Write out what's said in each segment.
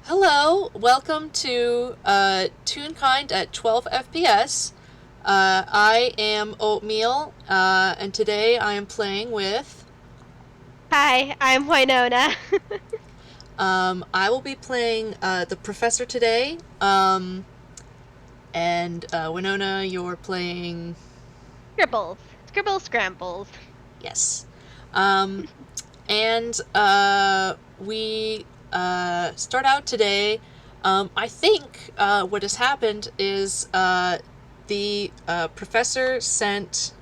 Hello, welcome to Toonkind at 12 FPS. I am Oatmeal, and today I am playing with. Hi, I'm Winona. I will be playing the Professor today, and Winona, you're playing. Scribbles. Scribbles Scrambles. Yes. Um, and we start out today. I think what has happened is the professor sent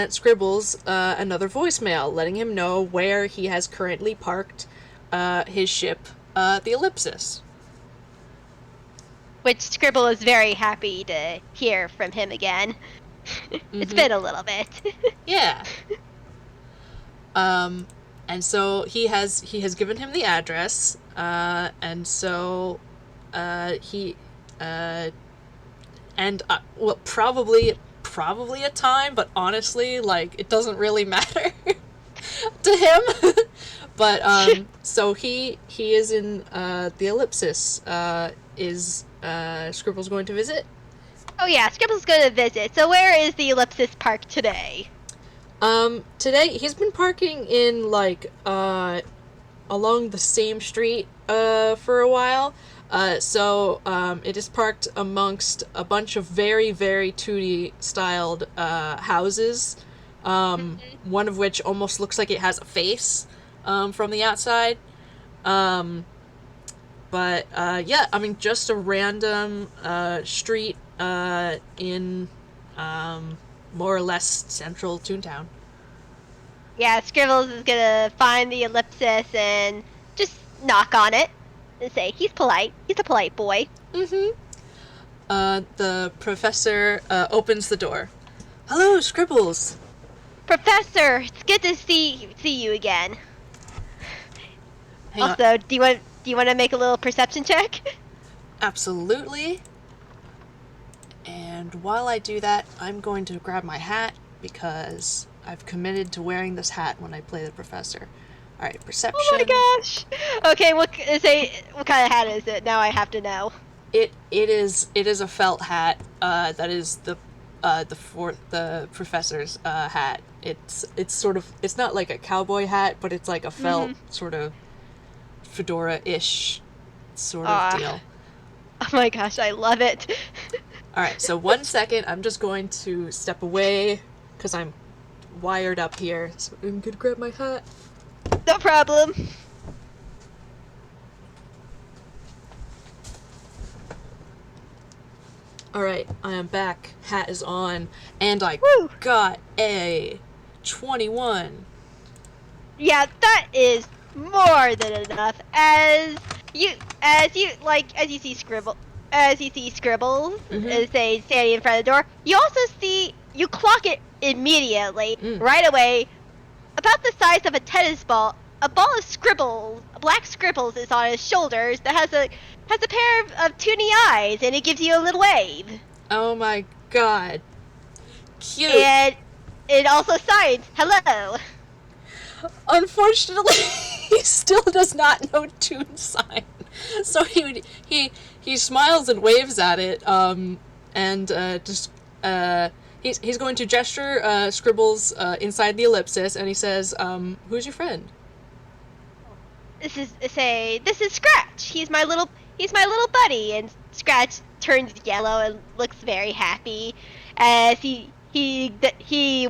Scribbles another voicemail letting him know where he has currently parked his ship, the Ellipsis. Which Scribble is very happy to hear from him again. It's Mm-hmm. been a little bit. Yeah. Um, and so he has given him the address, and so he and well, probably a time, but honestly, like, it doesn't really matter to him. But so he is in the Ellipsis. Is Scribbles going to visit? Oh yeah, Scribble's gonna visit. So where is the Ellipsis Park today? Today he's been parking in like along the same street for a while. It is parked amongst a bunch of very, very Tootie styled houses. One of which almost looks like it has a face from the outside. Um, yeah, I mean, just a random street in more or less central Toontown. Yeah, Scribbles is gonna find the Ellipsis and just knock on it and say he's polite. He's a polite boy. Mm-hmm. The professor opens the door. Hello, Scribbles. Professor, it's good to see you again. Hang on. Also, do you want to make a little perception check? Absolutely. And while I do that, I'm going to grab my hat because I've committed to wearing this hat when I play the professor. All right, Oh my perception. gosh. Okay, what kind of hat is it? Now I have to know. It is a felt hat. That is the professor's hat. It's sort of, it's not like a cowboy hat, but it's like a felt Mm-hmm. sort of fedora ish sort of Ah, deal. oh my gosh, I love it. All right, so 1 second. I'm just going to step away because I'm wired up here. So I'm gonna grab my hat. No problem. All right, I am back. Hat is on, and I Woo! got a 21. Yeah, that is more than enough. As you see Scribbles Mm-hmm. say standing in front of the door, you also see you clock it immediately, Mm. right away, about the size of a tennis ball. A ball of scribbles, black scribbles, is on his shoulders that has a pair of toony eyes, and it gives you a little wave. Oh my god. Cute. And it also signs hello. Unfortunately, he still does not know tune sign. So he smiles and waves at it, and just he's going to gesture Scribbles inside the ellipsis, and he says, "Who's your friend?" This is Scratch. He's my little buddy. And Scratch turns yellow and looks very happy as he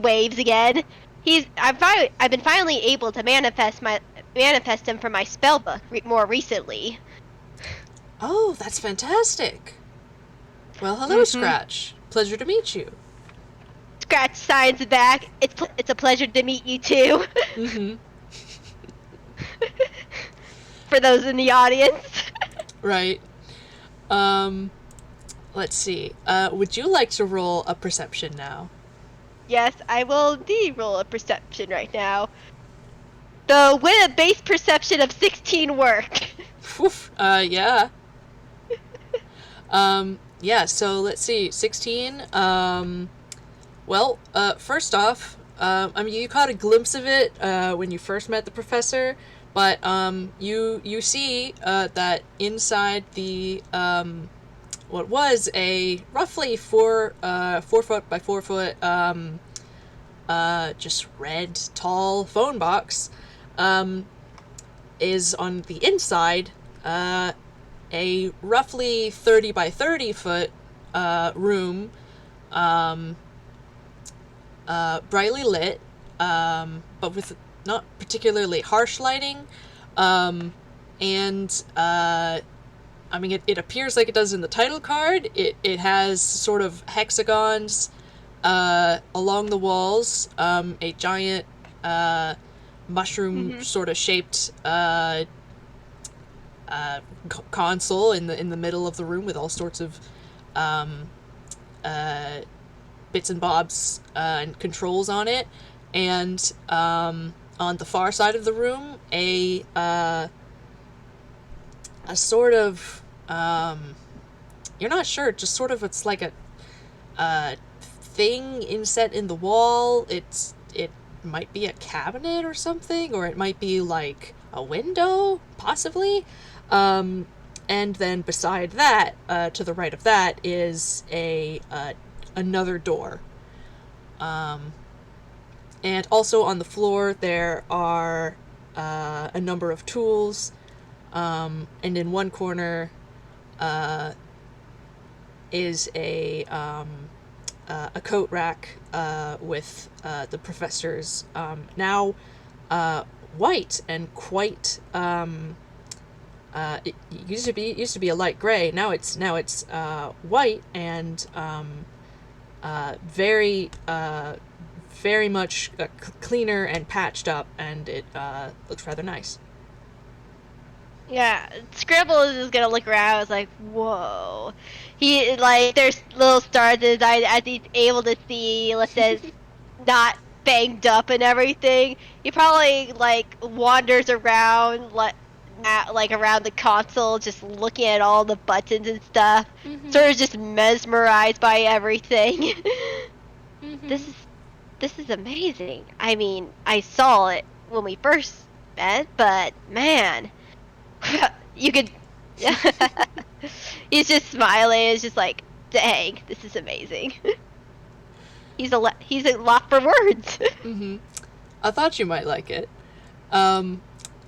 waves again. I've been finally able to manifest him from my spell book more recently. Oh, that's fantastic. Well, hello, Mm-hmm. Scratch. Pleasure to meet you. Scratch signs back. It's a pleasure to meet you too. Mm-hmm. For those in the audience. Right. Um, let's see. Would you like to roll a perception now? Yes, I will indeed roll a perception right now. The with a base perception of 16 work. Oof. Yeah. Yeah, so let's see. 16. First off, I mean, you caught a glimpse of it when you first met the professor, But you see that inside the what was a roughly 4 foot by 4 foot just red tall phone box is on the inside a roughly 30 by 30 foot room, brightly lit, but with not particularly harsh lighting. And I mean, it appears like it does in the title card. It has sort of hexagons along the walls, a giant mushroom sort of shaped console in the middle of the room with all sorts of bits and bobs and controls on it, and on the far side of the room a sort of you're not sure, just sort of, it's like a thing inset in the wall. It might be a cabinet or something, or it might be like a window, possibly. And then beside that, to the right of that, is a another door. And also on the floor there are a number of tools, and in one corner is a coat rack with the professor's now white and quite it used to be a light gray. Now it's white and very very much cleaner and patched up, and it looks rather nice. Yeah, Scribbles is gonna look around. It's like, whoa. He like there's little stars in his eyes as he's able to see. Let's say not banged up and everything. He probably like wanders around like around the console, just looking at all the buttons and stuff. Sort of just mesmerized by everything. This is amazing. I mean, I saw it when we first met, but man. You could. He's just smiling. It's just like, dang, this is amazing. He's a lot for words. I thought you might like it. And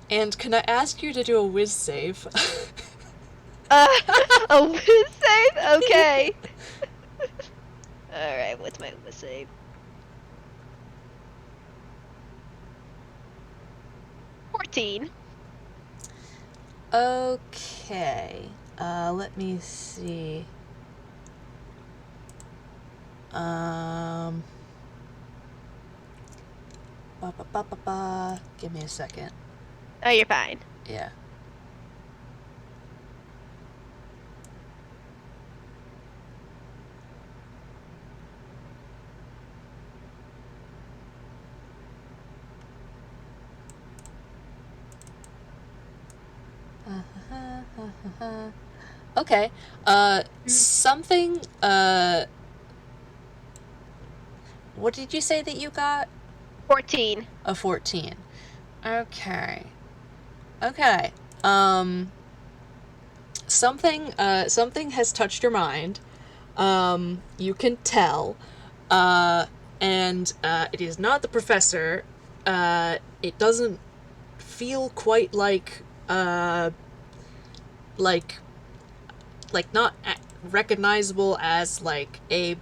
can I ask you to do a whiz save? A whiz save? Okay. Alright, what's my whiz save? $14. Okay. Let me see. Give me a second. Oh, you're fine. Yeah. Okay. Something, what did you say that you got? 14. A 14. Okay. Okay. Something has touched your mind. You can tell. And it is not the professor. It doesn't feel quite like not recognizable as like a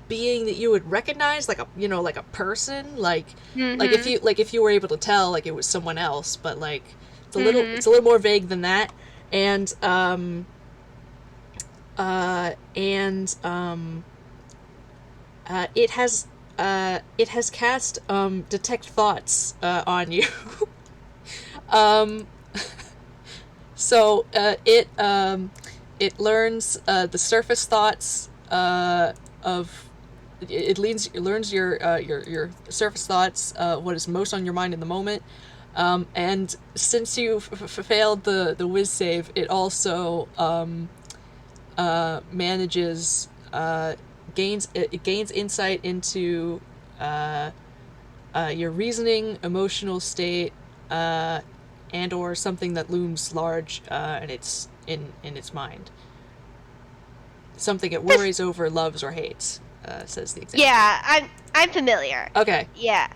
being that you would recognize, like a person, like if you were able to tell like it was someone else, but like it's a little more vague than that. And it has cast detect thoughts on you. So it learns the surface thoughts of it learns your surface thoughts, what is most on your mind in the moment, and since you failed the whiz save, it also manages gains insight into your reasoning, emotional state, and or something that looms large in its mind. Something it worries over, loves, or hates, says the example. Yeah, I'm familiar. Okay. Yeah.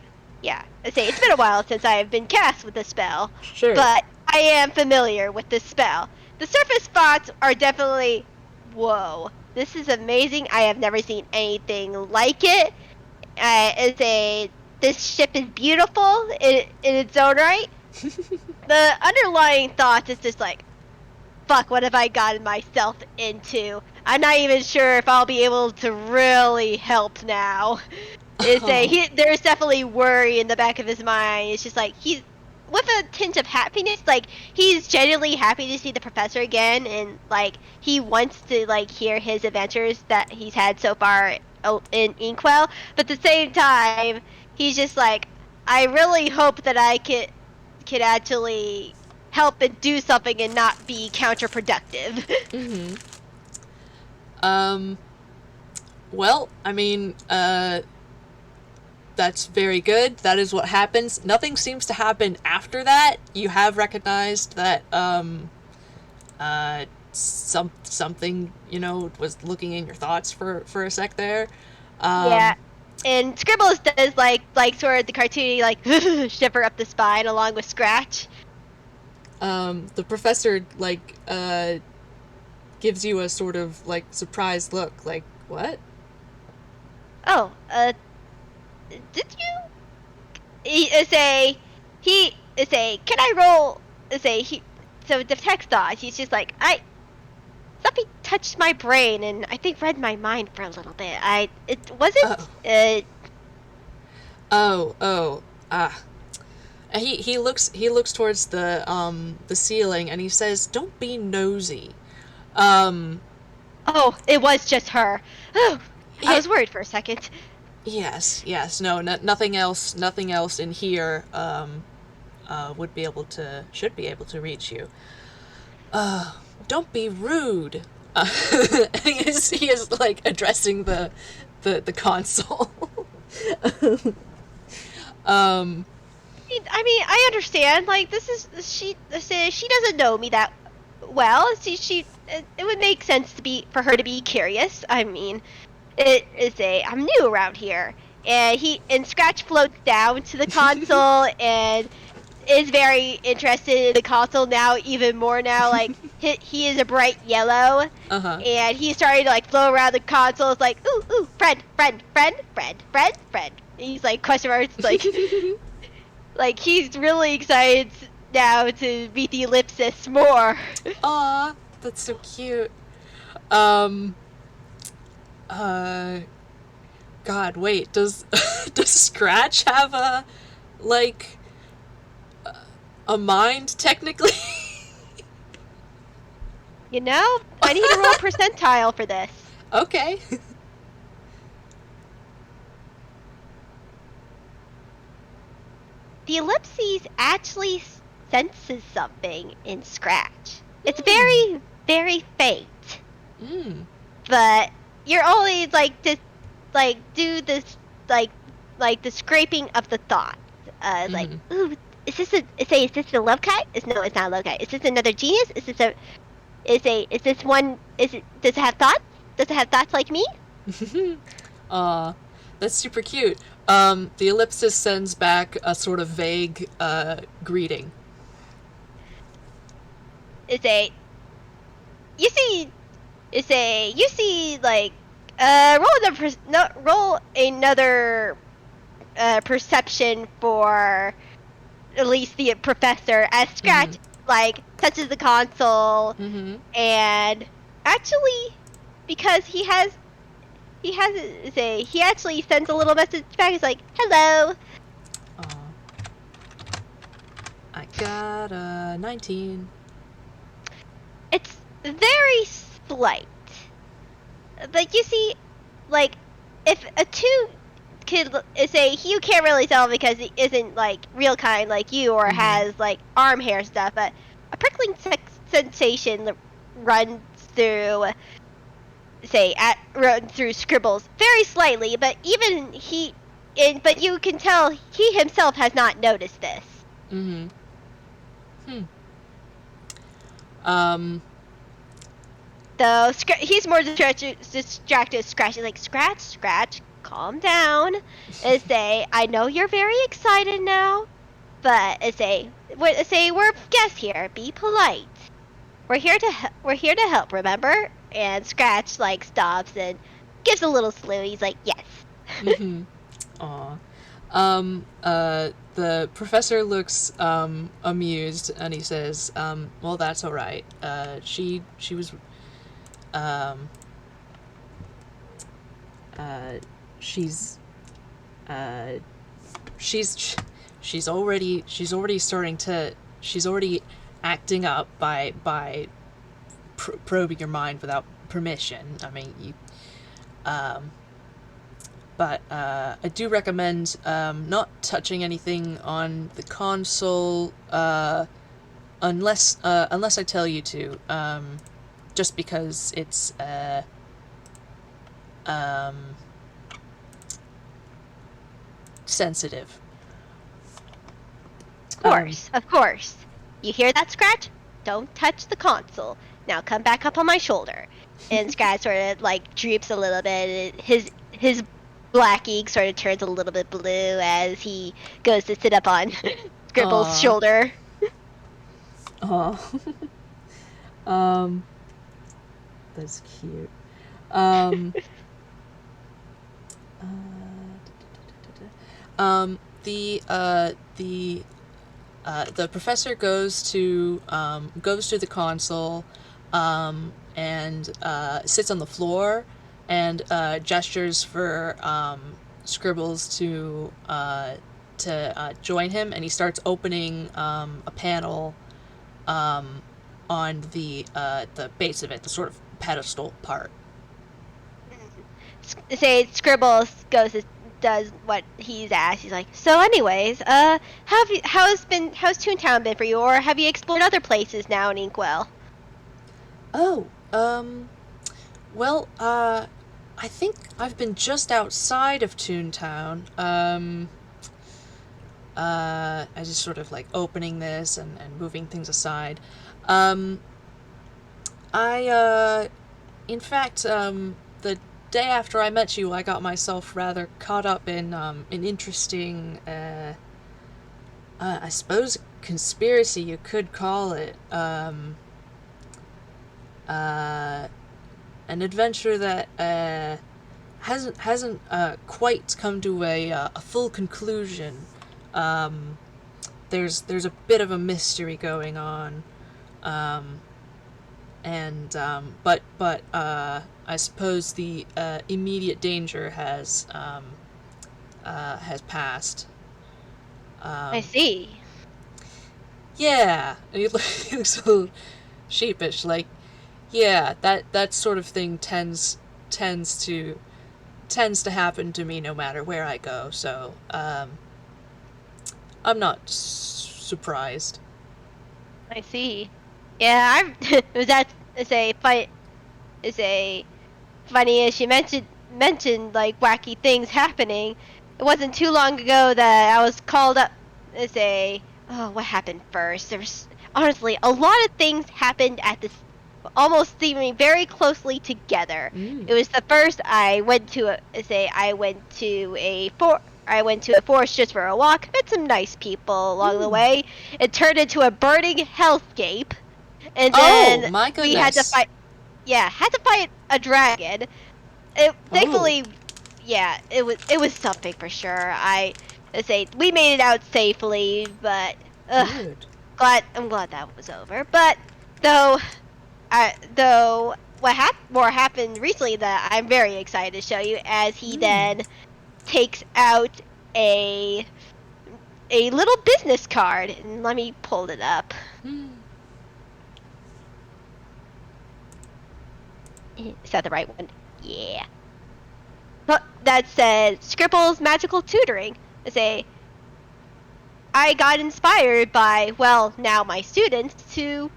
I say it's been a while since I have been cast with the spell, Sure. but I am familiar with this spell. The surface spots are definitely, whoa, this is amazing. I have never seen anything like it. This ship is beautiful in its own right. The underlying thought is just like, fuck, what have I gotten myself into? I'm not even sure if I'll be able to really help now. There's definitely worry in the back of his mind. It's just like he's with a tinge of happiness. Like he's genuinely happy to see the professor again, and like he wants to like hear his adventures that he's had so far in Inkwell. But at the same time, he's just like, I really hope that I could actually help and do something and not be counterproductive. Mm-hmm. Well, I mean, that's very good. That is what happens. Nothing seems to happen after that. You have recognized that, something, was looking in your thoughts for a sec there. Yeah. And Scribbles does like sort of the cartoony like shiver up the spine along with Scratch. The professor gives you a sort of like surprised look, like, what? Oh, did you? Can I roll? So the text thought he's just like something touched my brain and I think read my mind for a little bit. It wasn't. He looks towards the ceiling and he says, "Don't be nosy." Oh, it was just her. Oh, Yeah. I was worried for a second. Yes, no, nothing else in here should be able to reach you. Don't be rude. He is like addressing the console. I mean, I understand. Like, she doesn't know me that well. It would make sense for her to be curious. I mean, I'm new around here, and Scratch floats down to the console and is very interested in the console now, even more now. Like, he is a bright yellow, and he's starting to like flow around the console. It's like, ooh, friend. And he's like question marks, like. Like, he's really excited now to meet the ellipsis more. Aw, that's so cute. God, wait, does Scratch have a mind, technically? You know, I need to roll a percentile for this. Okay. The ellipses actually senses something in Scratch. It's very, very faint. But you're only do this the scraping of the thoughts. Like, ooh, is this a love kite? No, it's not a love kite. Is this another genius? Does it have thoughts? Does it have thoughts like me? That's super cute. The ellipsis sends back a sort of vague greeting. Roll another perception for at least the professor as Scratch touches the console and actually because he actually sends a little message back. He's like, hello. I got a 19. It's very slight. Like, you see, like, if a 2 could say, you can't really tell because he isn't, like, real kind like you or has, like, arm hair stuff, but a prickling sensation runs through Scribbles very slightly, but but you can tell he himself has not noticed this. Hmm. Um. Though he's more distracted. Scratch is like, Scratch, Scratch, calm down. And say, I know you're very excited now, but we're guests here. Be polite. We're here to help. Remember? And Scratch like stops and gives a little salute. He's like, yes. Mm-hmm. Aw. The professor looks amused, and he says, "Well, that's all right. She was, um, uh, she's, uh, she's, she's already starting to, she's already acting up by probing your mind without permission. I mean, you, um." But I do recommend not touching anything on the console unless I tell you to. Just because it's um, sensitive. Of course. You hear that, Scratch? Don't touch the console. Now come back up on my shoulder. And Scratch sort of like droops a little bit. His black ink sort of turns a little bit blue as he goes to sit up on Scribbles' Aw. shoulder. Aw. um, that's cute. Um, the professor goes to the console, and sits on the floor, and gestures for Scribbles to join him, and he starts opening a panel on the base of it, the sort of pedestal part. Say Scribbles does what he's asked. He's like, so anyways, how's Toontown been for you, or have you explored other places now in Inkwell? Oh, well, I think I've been just outside of Toontown. I just sort of like opening this and moving things aside. Um, in fact, the day after I met you, I got myself rather caught up in an interesting, I suppose, conspiracy you could call it. Uh, an adventure that hasn't quite come to a full conclusion. Um, there's a bit of a mystery going on, um, and but I suppose the immediate danger has passed. I Um, see. yeah, and he looks a little sheepish, like, yeah, that sort of thing tends to tends to happen to me no matter where I go. So I'm not surprised. I see. Yeah, I'm. That is a fight. Is a funny as she mentioned like wacky things happening. It wasn't too long ago that I was called up as a. Oh, what happened first? There's honestly a lot of things happened at this, almost seeming very closely together. Mm. It was the first I went to I went to a forest just for a walk, met some nice people along the Mm. way. It turned into a burning hellscape, and Oh then my we had to goodness. fight. Yeah, had to fight a dragon. Oh, Thankfully, yeah, it was something for sure. I say we made it out safely, but good. I'm glad that was over. But though, though more happened recently that I'm very excited to show you, as he Mm. then takes out a little business card, and let me pull it up. Mm. Is that the right one? Yeah. That says Scribbles Magical Tutoring. I got inspired by, well, now my students to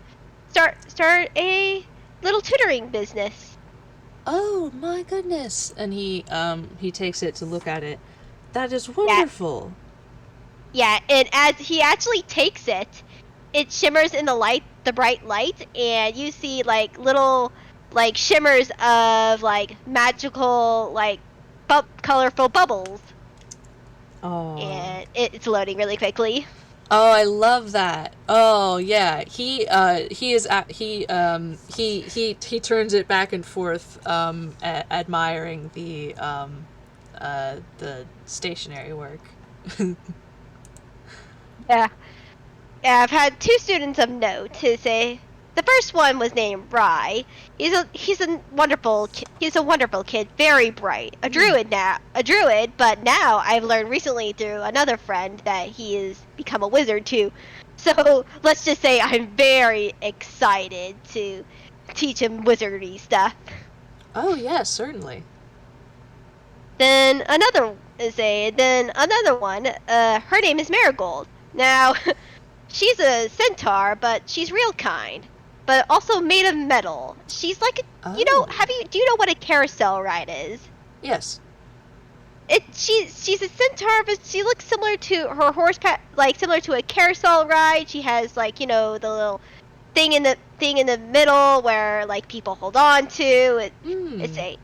start a little tutoring business. Oh my goodness. And he takes it to look at it. That is Yeah, wonderful. yeah, and as he actually takes it, it shimmers in the light, the bright light, and you see like little like shimmers of like magical like colorful bubbles, Oh. and it's loading really quickly. Oh, I love that. Oh, yeah. He turns it back and forth, admiring the stationary work. Yeah. Yeah, I've had two students of note to say. The first one was named Rye. He's a wonderful kid, very bright. A druid, but now I've learned recently through another friend that he has become a wizard too. So let's just say I'm very excited to teach him wizardy stuff. Oh, yeah, certainly. Then another one. Her name is Marigold. Now she's a centaur, but she's real kind, but also made of metal. She's like, Oh. do you know what a carousel ride is? Yes. She's a centaur, but she looks similar to her like similar to a carousel ride. She has like, the little thing in the middle where like people hold on to. It's Hmm. a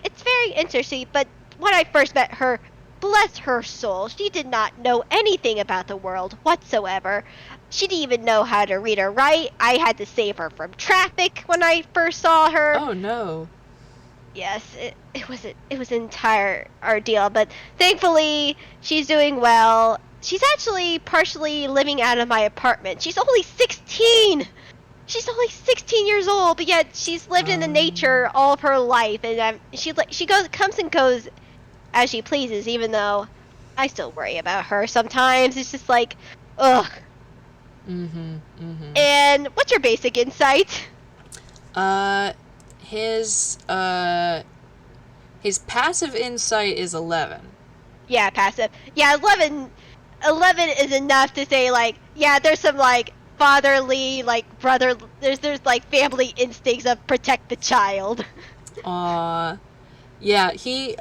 it's very interesting, but when I first met her, bless her soul, she did not know anything about the world whatsoever. She didn't even know how to read or write. I had to save her from traffic when I first saw her. Oh, no. Yes, it was an entire ordeal, but thankfully she's doing well. She's actually partially living out of my apartment. She's only 16. She's only 16 years old, but yet she's lived in the nature all of her life, and she comes and goes as she pleases. Even though I still worry about her sometimes. It's just like, ugh. Mm-hmm. Mm-hmm. And what's your basic insight? Uh, his, uh, his passive insight is 11. Yeah, passive. Yeah, 11. 11 is enough to say like, yeah, there's some like fatherly like brother. There's like family instincts of protect the child. Yeah, he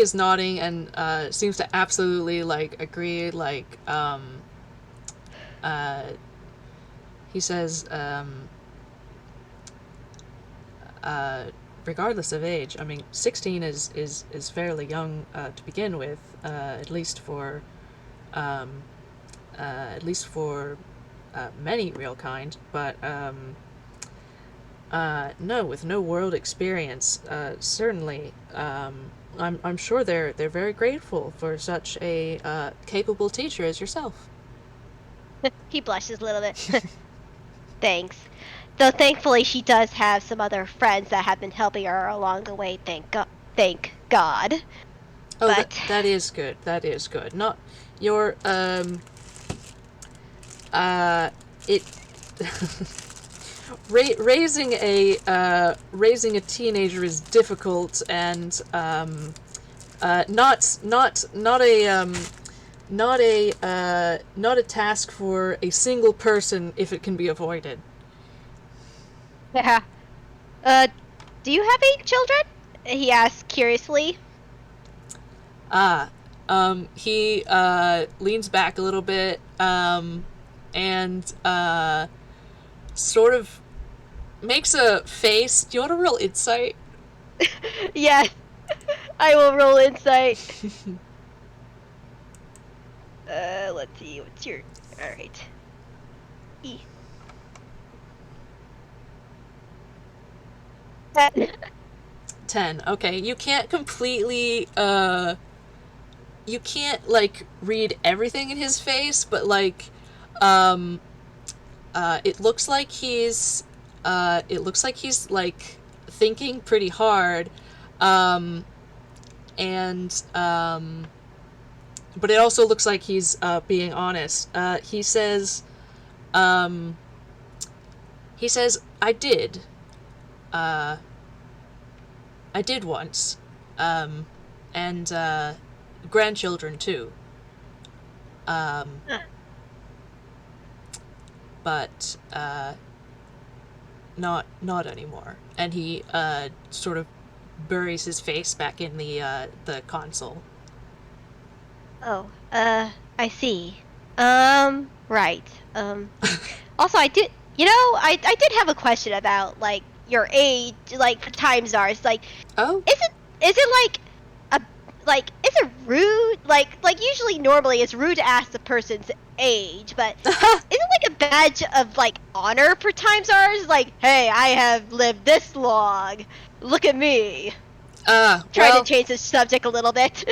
is nodding and, seems to absolutely, like, agree, like, uh, he says, uh, regardless of age, I mean, 16 is fairly young, to begin with, um, at least for, many real kind, but, no, with no world experience, certainly, I'm sure they're very grateful for such a, capable teacher as yourself. He blushes a little bit. Thanks. Though thankfully she does have some other friends that have been helping her along the way. Thank God. Oh, But that is good. That is good. Not your it raising a teenager is difficult and not a task for a single person if it can be avoided. yeah. Uh, do you have any children? He asked curiously. Ah, he leans back a little bit, and sort of makes a face. Do you want a real insight? Yes, I will roll insight. Let's see. What's your? All right. E. 10. 10. Okay, you can't completely you can't like read everything in his face, but like um it looks like he's like thinking pretty hard, um and but it also looks like he's being honest. Um he says uh I did once, um and grandchildren too, um but not anymore. And he sort of buries his face back in the console. Oh, I see. Um, Right. Also, I did. I did have a question about like your age, like the time czars. Like, Oh. is it a is it rude? Like usually normally it's rude to ask the person's age, but is it like a badge of like honor for time czars? Like, hey, I have lived this long. Look at me. Trying to Well, change the subject a little bit.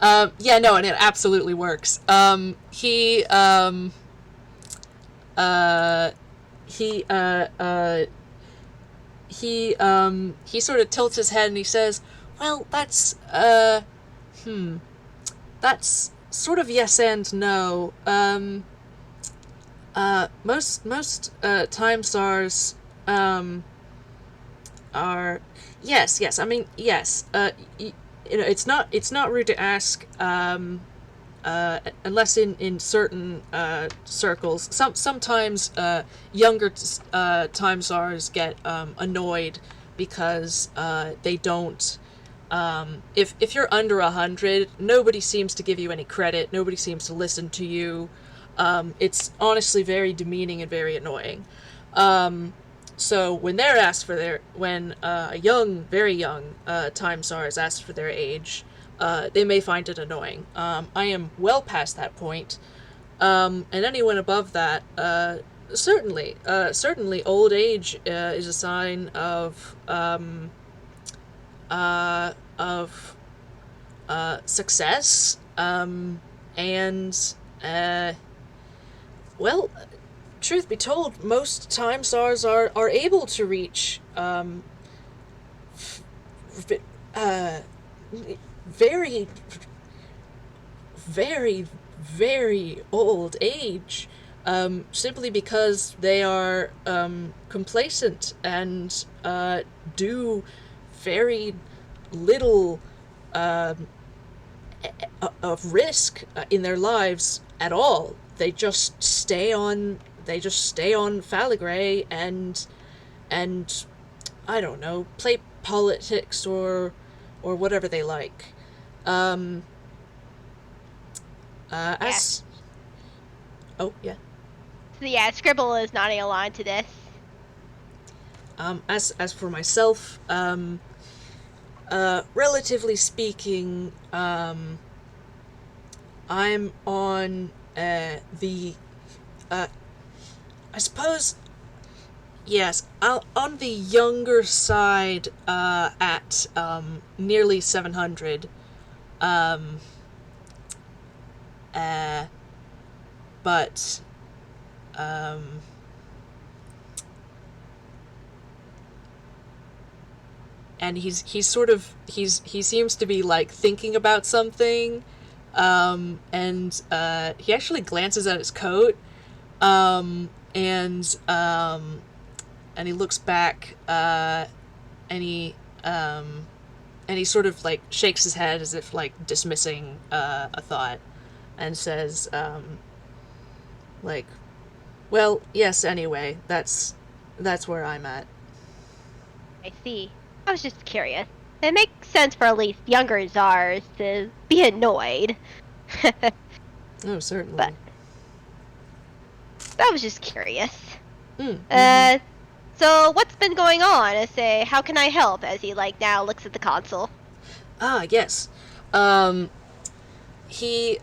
yeah, no, and it absolutely works. Uh, he, he sort of tilts his head and he says, well, that's sort of yes and no. Most time stars, are, yes, I mean, yes, it's not rude to ask, unless in certain circles. Sometimes younger time czars get annoyed because they don't. If you're under 100, nobody seems to give you any credit. Nobody seems to listen to you. It's honestly very demeaning and very annoying. So when they're asked for when a very young time czar is asked for their age, they may find it annoying. I am well past that point, and anyone above that, certainly, old age is a sign of success, and well, truth be told, most time stars are able to reach uh, very, very, very old age, simply because they are complacent and do very little of risk in their lives at all. They just stay on Falagrey and I don't know, play politics or whatever they like. Um, Yeah. as oh yeah, So yeah, Scribble is nodding along to this. as for myself, relatively speaking, I'm on the I suppose, yes, on the younger side, at nearly 700. Um, uh, but um, and he seems to be like thinking about something, and he actually glances at his coat, um, and um, and he looks back, and he um, and he sort of like shakes his head as if like dismissing a thought, and says, like, well, yes, anyway, that's where I'm at. I see. I was just curious. It makes sense for at least younger czars to be annoyed. Oh, But certainly. I was just curious. Mm-hmm. Uh, so what's been going on? I say, how can I help? As he like now looks at the console. Ah, yes. Um, he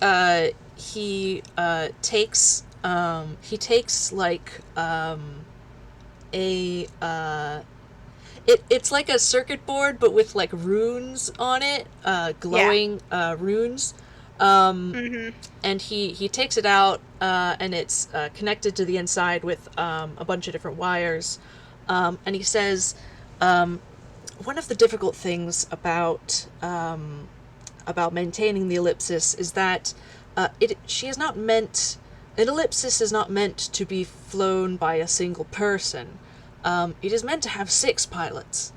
takes like a it's like a circuit board but with like runes on it, Yeah. glowing runes. Um, Mm-hmm. and he takes it out, and it's connected to the inside with a bunch of different wires. And he says, um, one of the difficult things about maintaining the ellipsis is that it she is not meant an ellipsis is not meant to be flown by a single person. It is meant to have six pilots.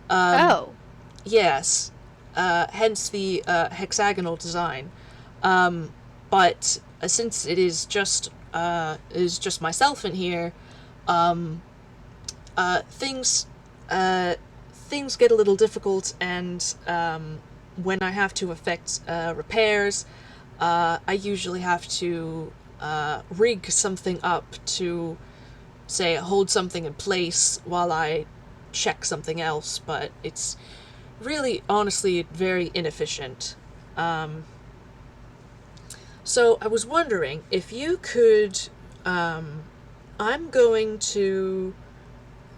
Um, Oh. yes, hence the hexagonal design. But since it is just myself in here, um, things things get a little difficult, and when I have to effect repairs, I usually have to rig something up to, say, hold something in place while I check something else, but it's really, honestly, very inefficient. So I was wondering if you could. I'm going to.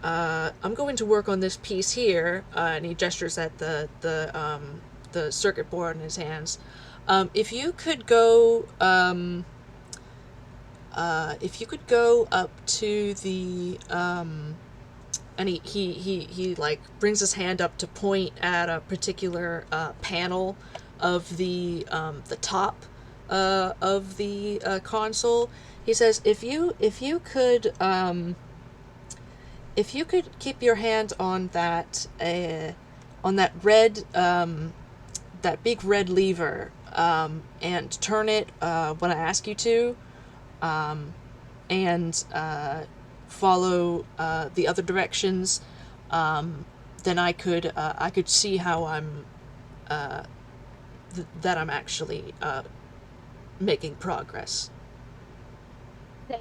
I'm going to work on this piece here, and he gestures at the circuit board in his hands. If you could go. If you could go up to the and he like brings his hand up to point at a particular panel of the top of the console. He says, if you could keep your hand on that red that big red lever, and turn it when I ask you to, and follow the other directions, then I could see how that I'm actually making progress.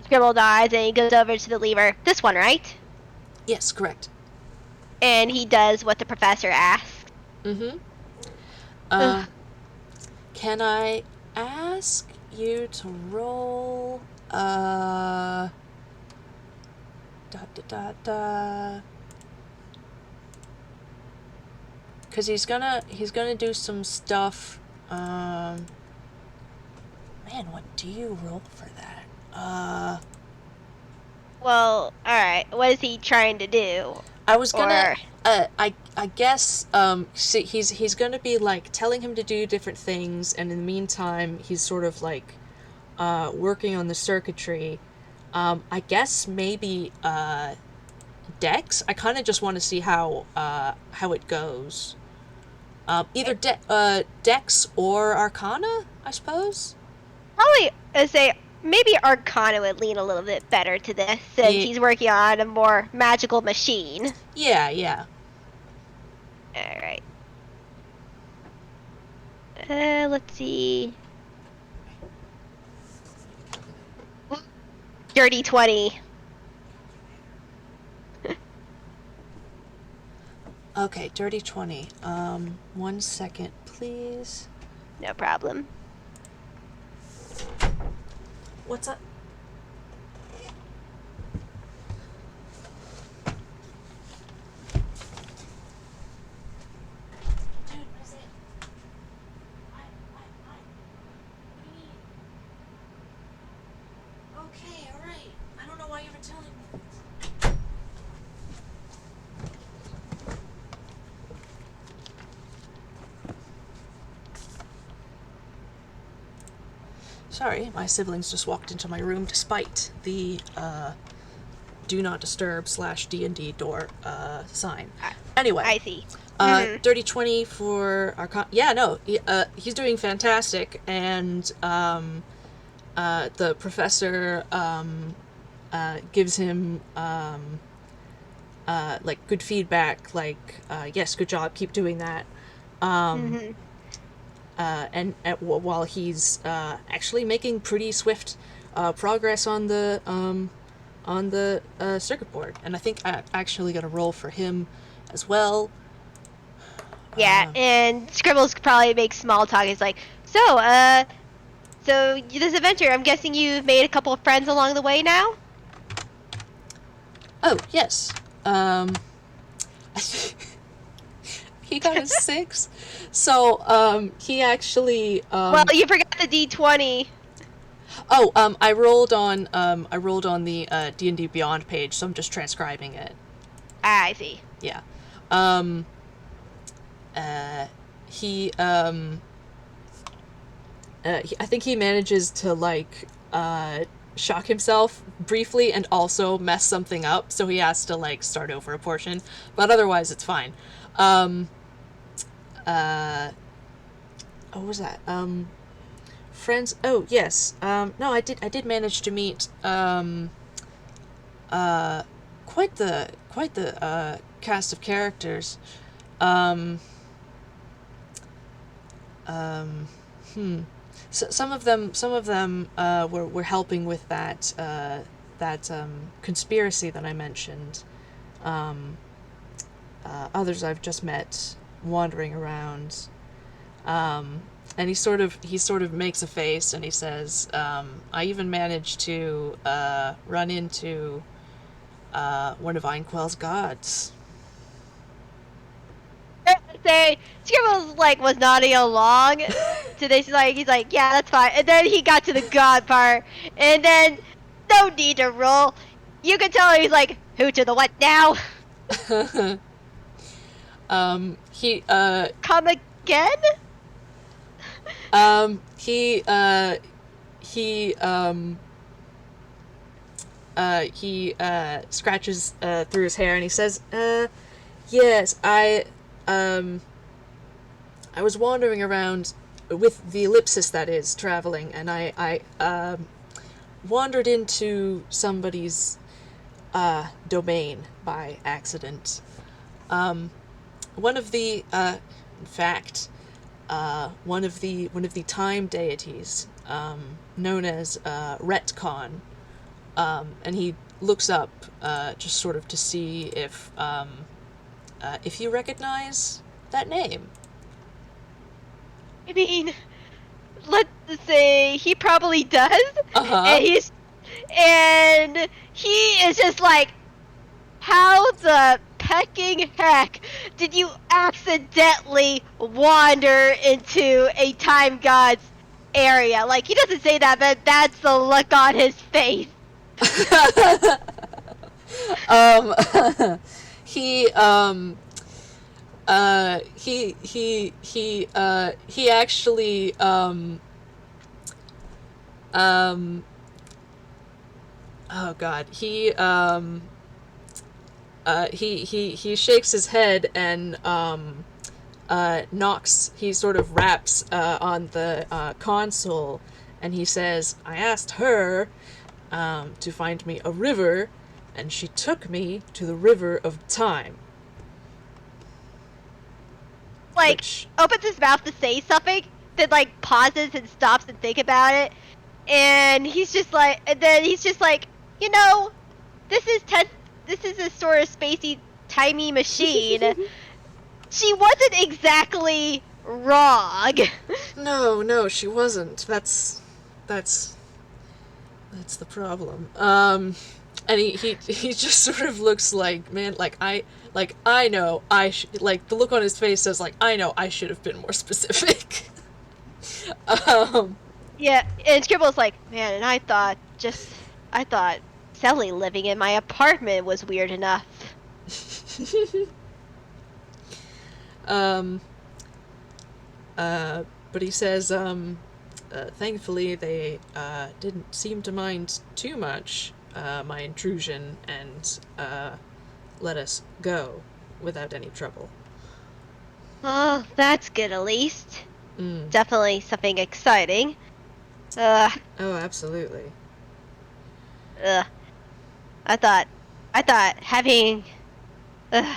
Scribble nods and he goes over to the lever. This one, right? Yes, correct. And he does what the professor asks. Mm-hmm. Can I ask you to roll da da da da, because he's gonna do some stuff. Man, what do you roll for that? Well, alright. What is he trying to do? I was gonna I guess see, he's gonna be like telling him to do different things, and in the meantime he's sort of like working on the circuitry. I guess maybe Dex. I kind of just want to see how it goes. Either Dex or Arcana, I suppose. Probably, say, maybe Arcana would lean a little bit better to this, since he's working on a more magical machine. Yeah. Alright. Let's see. Dirty 20. Okay, dirty 20. 1 second, please. No problem. What's up? Dude, what is it? What do you need? Okay, alright. I don't know why you were telling me. Sorry, my siblings just walked into my room despite the do not disturb / D&D door sign. Anyway. I see. Dirty 20 for our yeah, no, he's doing fantastic, and the professor gives him like good feedback, like yes, good job, keep doing that. And while he's actually making pretty swift progress on the circuit board, and I think I actually got a roll for him as well. Yeah, and Scribbles probably makes small talk. He's like, so this adventure, I'm guessing you've made a couple of friends along the way now? Oh, yes. He got a 6. So, he actually, well, you forgot the D20. Oh, I rolled on the D&D Beyond page, so I'm just transcribing it. Ah, I see. Yeah. I think he manages to like shock himself briefly and also mess something up, so he has to like start over a portion, but otherwise it's fine. What was that? Friends. Oh yes. No, I did manage to meet quite the cast of characters. So some of them were helping with that conspiracy that I mentioned. Um, Others I've just met wandering around. And he sort of makes a face and he says, I even managed to run into one of Einquell's gods. Say Scribbles like was nodding along to this, like he's like, yeah, that's fine. And then he got to the god part, and then no need to roll. You can tell he's like, who to the what now? He Come again? he he scratches through his hair and he says, yes, I was wandering around with the ellipsis, that is, traveling, and I wandered into somebody's domain by accident. One of the, in fact, one of the time deities, known as Retcon, and he looks up just sort of to see if you recognize that name. I mean, let's say he probably does, Uh-huh. and he is just like, how the pecking heck did you accidentally wander into a time god's area? Like, he doesn't say that, but that's the look on his face. um, he he actually oh god, he shakes his head and knocks, he sort of raps on the console, and he says, I asked her to find me a river, and she took me to the river of time. Like, Which, opens his mouth to say something, then like pauses and stops and think about it, and then he's just like, you know, this is a sort of spacey, timey machine. She wasn't exactly wrong. no, she wasn't. That's the problem. And he just sort of looks like, man, I know like the look on his face says, like, I know I should have been more specific. um, Yeah, and Scribble's like, man, and I thought Sally living in my apartment was weird enough. um, but he says, thankfully they didn't seem to mind too much my intrusion and let us go without any trouble. Oh, that's good at least. Mm. Definitely something exciting. Oh, absolutely. Ugh. I thought having, ugh,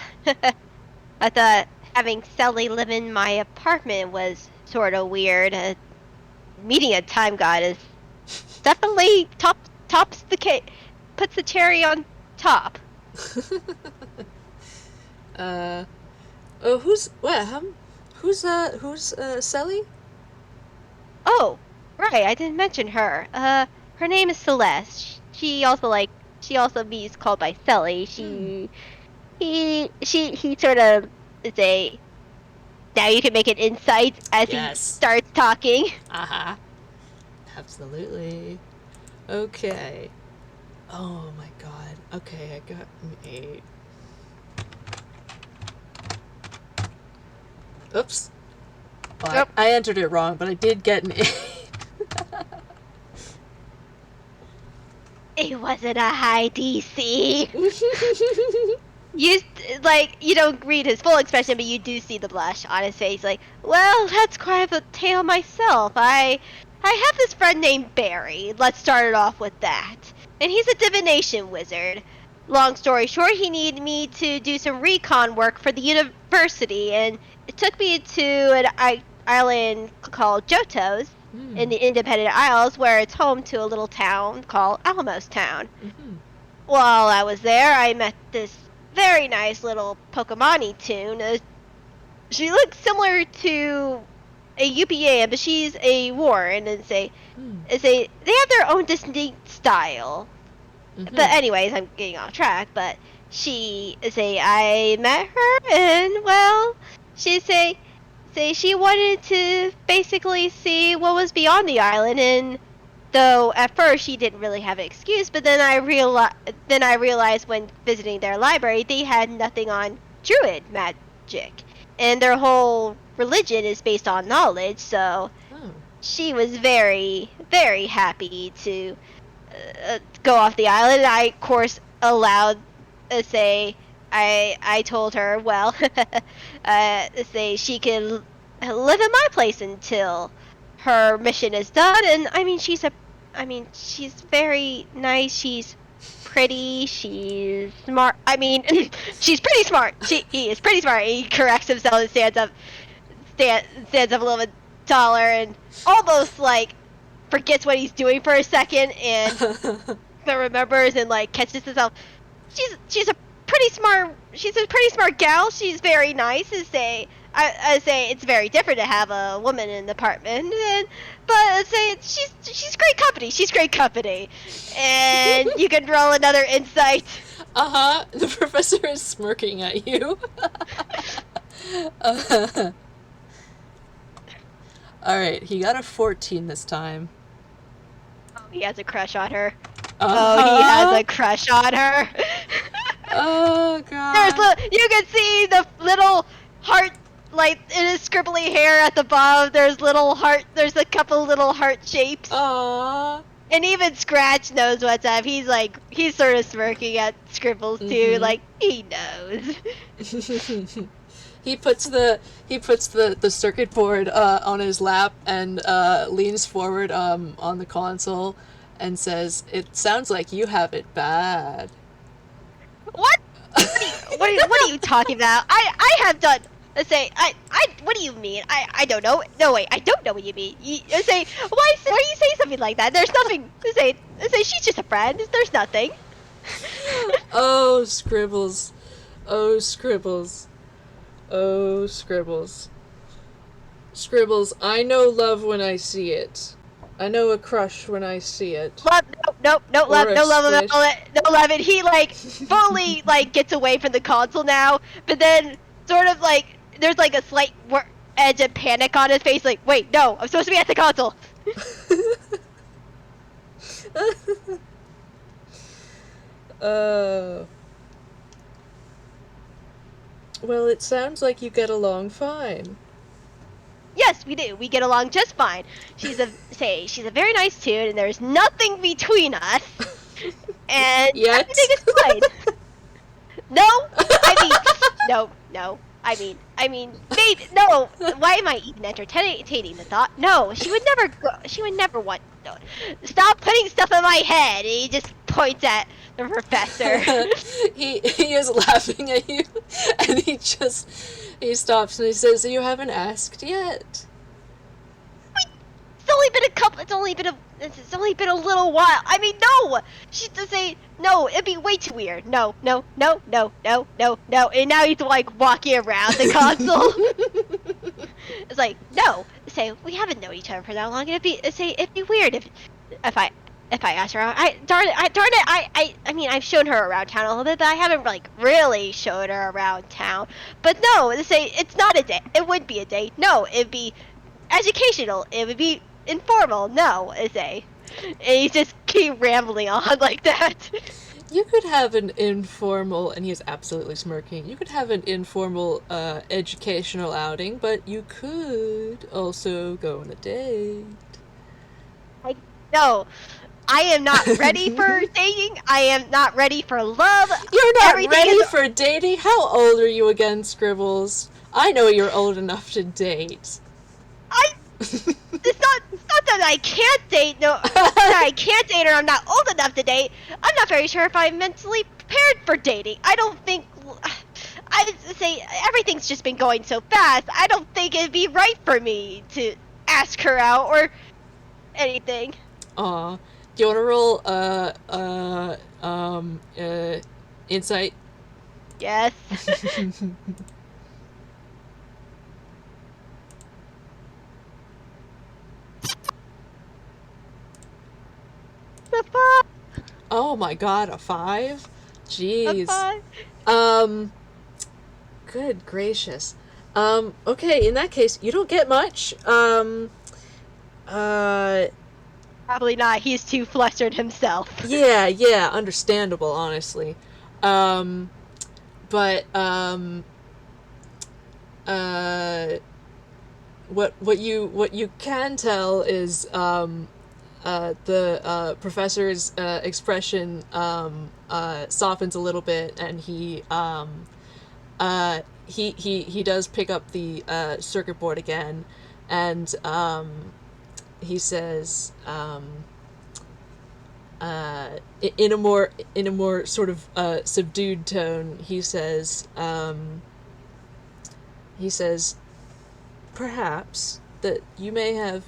I thought having Sally live in my apartment was sort of weird. Meeting a time god is definitely tops the cake, puts the cherry on top. Oh, who's Sally? Oh, right, I didn't mention her. Her name is Celeste. She also means called by Sally. He sort of is a. Now you can make an insight as Yes. he starts talking. Uh-huh. Absolutely. Okay. Oh my god. Okay, I got an 8. Oops. Well, Yep. I entered it wrong, but I did get an 8. It wasn't a high DC. You don't read his full expression, but you do see the blush on his face. Like, well, that's quite of a tale myself. I have this friend named Barry. Let's start it off with that. And he's a divination wizard. Long story short, he needed me to do some recon work for the university, and it took me to an island called Johto's. in the Independent Isles, where it's home to a little town called Alamos Town. Mm-hmm. While I was there, I met this very nice little Pokemon Toon. She looks similar to a UPA, but she's a Warren, and they have their own distinct style. Mm-hmm. But anyways, I'm getting off track. But I met her, and well, she she wanted to basically see what was beyond the island, and though at first she didn't really have an excuse, but then I realized when visiting their library they had nothing on druid magic, and their whole religion is based on knowledge. So she was very, very happy to go off the island. I, of course, allowed. I told her, well, she can live in my place until her mission is done. And I mean, she's very nice. She's pretty. She's smart. I mean, she's pretty smart. He is pretty smart. He corrects himself and stands up a little bit taller and almost like forgets what he's doing for a second and then remembers and like catches himself. She's a pretty smart gal. She's very nice. I say it's very different to have a woman in the apartment, but I say she's great company. She's great company, and you can roll another insight. The professor is smirking at you. Alright, he got a 14 this time. Oh, he has a crush on her. Oh, he has a crush on her. Oh, God. You can see the little heart, like, in his scribbly hair at the bottom. There's a couple little heart shapes. Aww. And even Scratch knows what's up. He's sort of smirking at Scribbles too, like, he knows. He puts the circuit board on his lap and leans forward on the console and says, "It sounds like you have it bad." What? What are you talking about? I have done. What do you mean? I don't know. No, wait, I don't know what you mean. Why are you saying something like that? There's nothing. She's just a friend. There's nothing. Oh, Scribbles. Oh, Scribbles. Oh, Scribbles. Scribbles, I know love when I see it. I know a crush when I see it. Love, no love about it. No love it. He, fully, gets away from the console now, but then, sort of, there's, a slight edge of panic on his face, wait, no, I'm supposed to be at the console. Well, it sounds like you get along fine. Yes, we do. We get along just fine. She's a very nice Toon, and there's nothing between us. And yet? Everything is fine. No, no. I mean, maybe no. Why am I even entertaining the thought? No, she would never want. No. Stop putting stuff in my head. He just points at the professor. he is laughing at you, and he stops and he says, "You haven't asked yet." It's only been a little while. I mean, no. She's to say no. It'd be way too weird. No. And now he's walking around the console. It's no. Say we haven't known each other for that long. It'd be weird if I asked her out. I mean, I've shown her around town a little bit, but I haven't really showed her around town. But no, it's not a date. It wouldn't be a date. No, it'd be educational. It would be informal. No, and he just keep rambling on like that. You could have an informal, and he is absolutely smirking, you could have an informal educational outing, but you could also go on a date. No, I am not ready for dating. I am not ready for love. You're not ready for dating? How old are you again, Scribbles? I know you're old enough to date. It's not that I can't date. No, that I can't date or I'm not old enough to date. I'm not very sure if I'm mentally prepared for dating. I don't think. I would say everything's just been going so fast. I don't think it'd be right for me to ask her out or anything. Aw. Do you want to roll, insight? Yes. The five. Oh my god, a 5? A Jeez. five. Um, good gracious. Okay, in that case, you don't get much. Uh, Probably not. He's too flustered himself. yeah, understandable, honestly. Um, but, uh, what you can tell is, the professor's expression softens a little bit, and he does pick up the circuit board again, and he says, in a more sort of subdued tone, he says, perhaps that you may have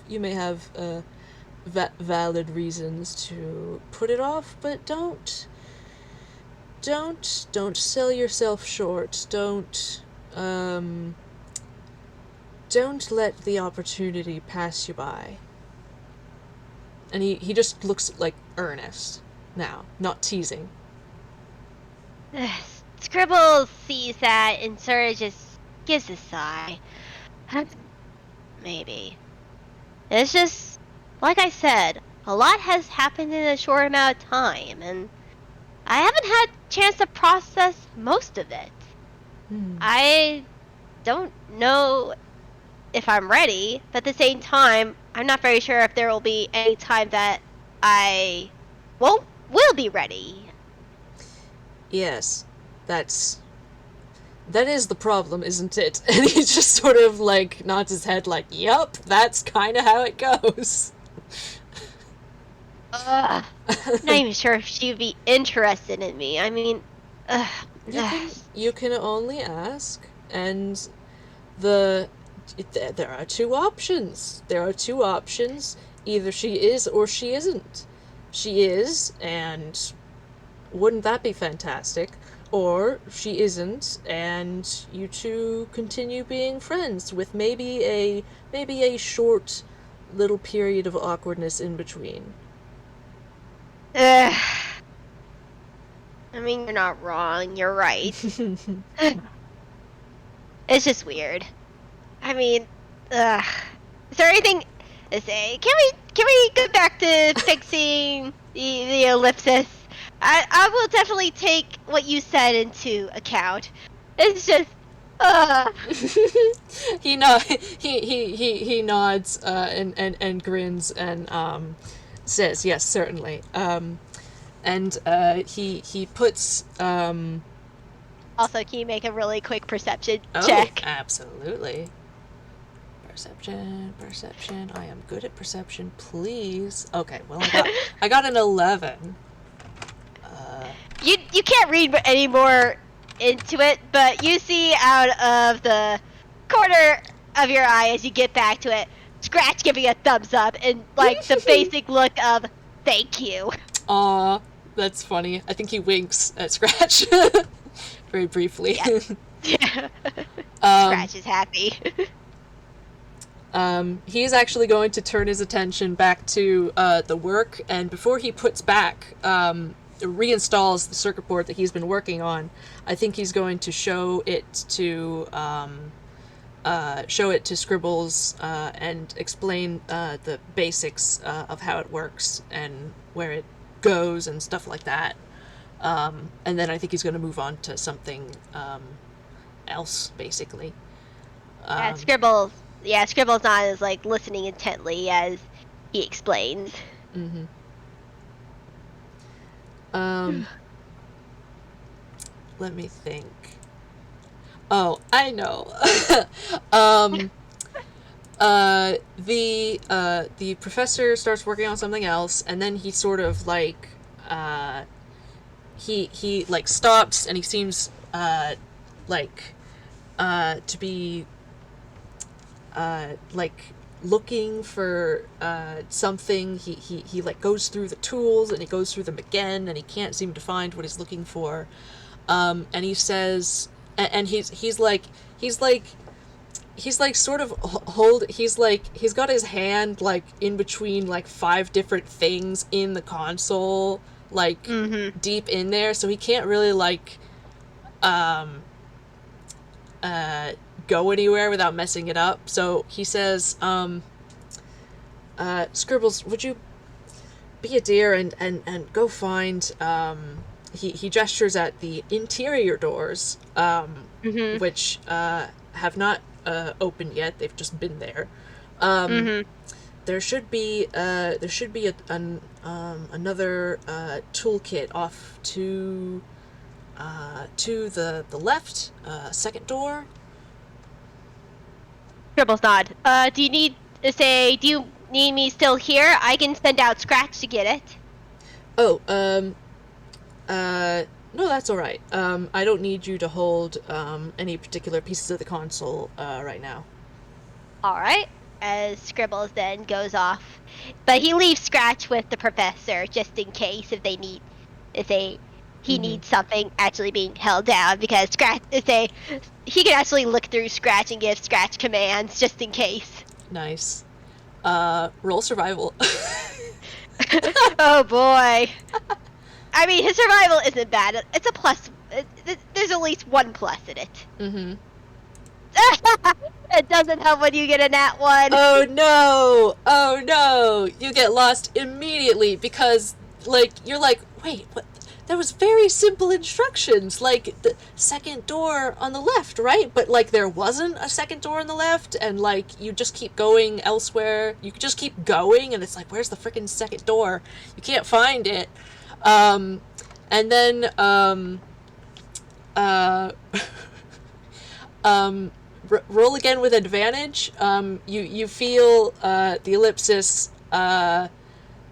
valid reasons to put it off, but don't sell yourself short. Don't let the opportunity pass you by. And he just looks like earnest now, not teasing. Scribbles sees that and sort of just gives a sigh. Maybe. It's just, like I said, a lot has happened in a short amount of time, and I haven't had a chance to process most of it. I don't know if I'm ready, but at the same time, I'm not very sure if there will be any time that I will be ready. Yes, that is the problem, isn't it? And he just sort of like nods his head like, yup, that's kind of how it goes. Ugh. Not even sure if she'd be interested in me. I mean, You can only ask, and the there are two options. There are two options. Either she is or she isn't. She is, and wouldn't that be fantastic? Or she isn't, and you two continue being friends with maybe a short little period of awkwardness in between. I mean, you're not wrong. You're right. It's just weird. I mean, is there anything to say? Can we go back to fixing the ellipsis? I will definitely take what you said into account. It's just, He nods and grins and says yes, certainly. And he puts Also, can you make a really quick perception oh, check? absolutely. Perception. I am good at perception. Please. Okay. Well, I got an 11. You can't read any more into it, but you see out of the corner of your eye as you get back to it, Scratch giving a thumbs up and like the basic look of thank you. Aw, that's funny. I think he winks at Scratch very briefly. Yeah. Scratch is happy. He's actually going to turn his attention back to the work, and before he puts back, reinstalls the circuit board that he's been working on, I think he's going to show it to Scribbles and explain the basics of how it works and where it goes and stuff like that. And then I think he's going to move on to something else, basically. Scribbles not as like listening intently as he explains. Mm-hmm. Let me think. Oh, I know. The professor starts working on something else, and then he sort of like he like stops, and he seems like to be like looking for something. He like goes through the tools and he goes through them again and he can't seem to find what he's looking for. And he says, and he's like sort of he's got his hand like in between like 5 different things in the console, like deep in there, so he can't really like go anywhere without messing it up. So he says, Scribbles, would you be a dear and go find, he gestures at the interior doors, which have not opened yet. They've just been there. There should be another toolkit off to the left, second door. Scribbles nod. Do you need me still here? I can send out Scratch to get it. Oh, no, that's all right. I don't need you to hold any particular pieces of the console right now. All right. As Scribbles then goes off, but he leaves Scratch with the professor just in case if he needs something actually being held down, because Scratch he can actually look through Scratch and give Scratch commands just in case. Nice. Roll survival. Oh boy. I mean, his survival isn't bad. It's a plus. There's at least 1 plus in it. It doesn't help when you get a nat 1. Oh no! You get lost immediately because, like, you're like, wait, what? There was very simple instructions, like the second door on the left, right? But like there wasn't a second door on the left, and like you just keep going elsewhere. You just keep going, and it's like, where's the freaking second door? You can't find it. And then roll again with advantage. You feel the ellipsis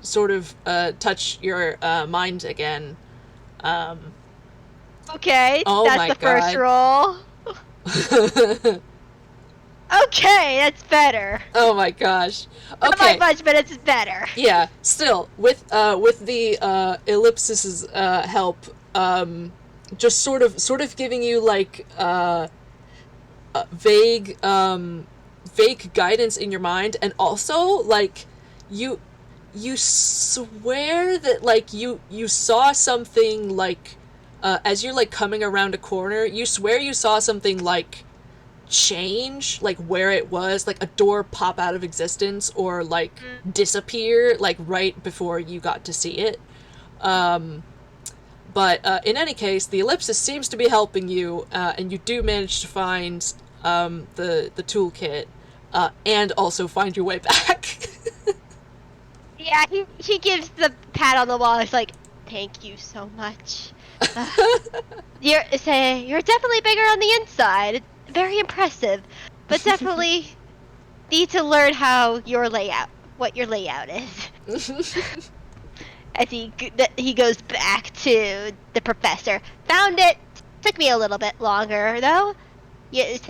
sort of touch your mind again. Okay, oh that's my the first roll. Okay, that's better. Oh my gosh. Okay. Not by much, but it's better. Yeah, still, with the ellipsis's help, just sort of giving you like vague guidance in your mind, and also like you swear that like you saw something like as you're like coming around a corner, you swear you saw something like change, like where it was, like a door pop out of existence or like disappear like right before you got to see it. But in any case, the ellipsis seems to be helping you, and you do manage to find the toolkit, and also find your way back. Yeah, he gives the pat on the wall. It's like, thank you so much. You're definitely bigger on the inside. Very impressive, but definitely need to learn what your layout is. As he goes back to the professor. Found it. Took me a little bit longer though. And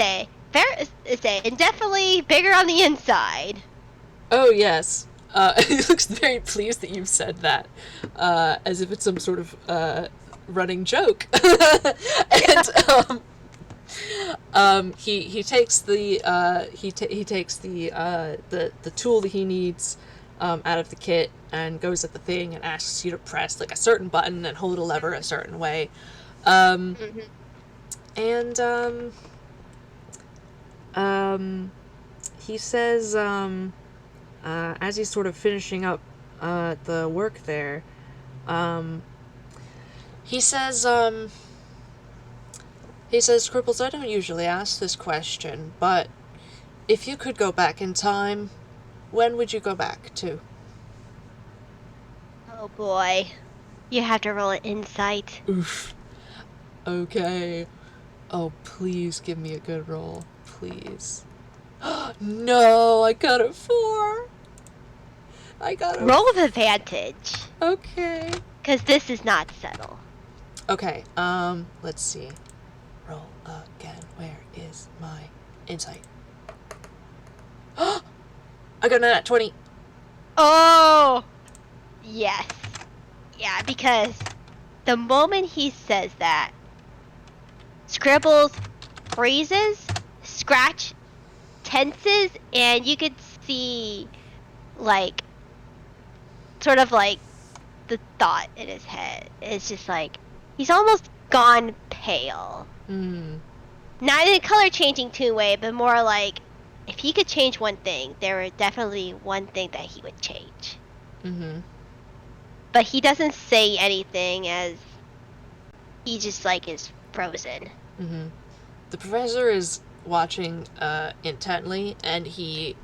definitely bigger on the inside. Oh yes. He looks very pleased that you've said that, as if it's some sort of running joke. And he takes the tool that he needs out of the kit and goes at the thing and asks you to press like a certain button and hold a lever a certain way, and he says, as he's sort of finishing up the work there, he says, Scribbles, I don't usually ask this question, but if you could go back in time, when would you go back to? Oh boy. You have to roll an insight. Oof. Okay. Oh, please give me a good roll. Please. No, I got a 4. Roll with advantage. Okay. Because this is not subtle. Okay, let's see. Roll again. Where is my insight? I got a nat 20. Oh, yes. Yeah, because the moment he says that, Scribbles freezes, Scratch tenses, and you could see, like, sort of like the thought in his head. It's just like, he's almost gone pale. Not in a color changing Toon way, but more like, if he could change one thing, there were definitely one thing that he would change. But he doesn't say anything as he just like is frozen. The professor is watching intently, and he